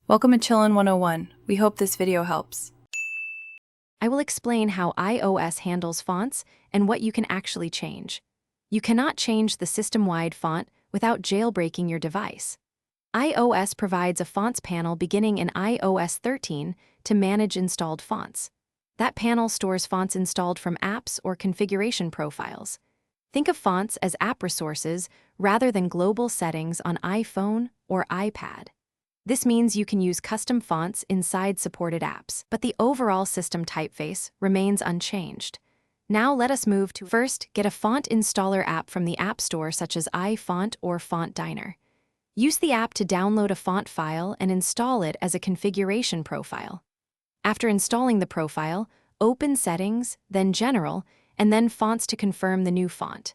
Welcome to Chillin' 101. We hope this video helps. I will explain how iOS handles fonts and what you can actually change. You cannot change the system-wide font without jailbreaking your device. iOS provides a fonts panel beginning in iOS 13 to manage installed fonts. That panel stores fonts installed from apps or configuration profiles. Think of fonts as app resources rather than global settings on iPhone or iPad. This means you can use custom fonts inside supported apps, but the overall system typeface remains unchanged. Now let us move to first, get a font installer app from the App Store such as iFont or Font Diner. Use the app to download a font file and install it as a configuration profile. After installing the profile, open Settings, then General, and then Fonts to confirm the new font.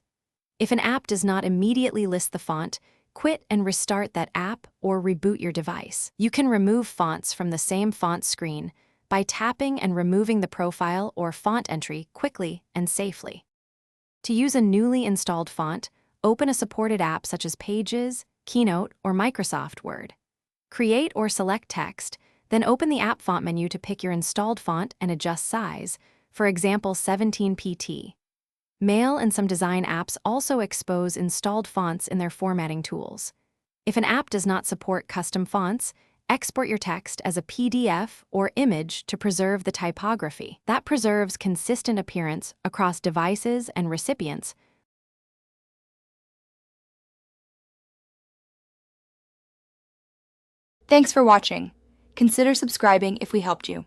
If an app does not immediately list the font, quit and restart that app or reboot your device. You can remove fonts from the same font screen by tapping and removing the profile or font entry quickly and safely. To use a newly installed font, open a supported app such as Pages, Keynote, or Microsoft Word. Create or select text, then open the app font menu to pick your installed font and adjust size, for example 17 pt. Mail and some design apps also expose installed fonts in their formatting tools. If an app does not support custom fonts, export your text as a PDF or image to preserve the typography. That preserves consistent appearance across devices and recipients. Thanks for watching. Consider subscribing if we helped you.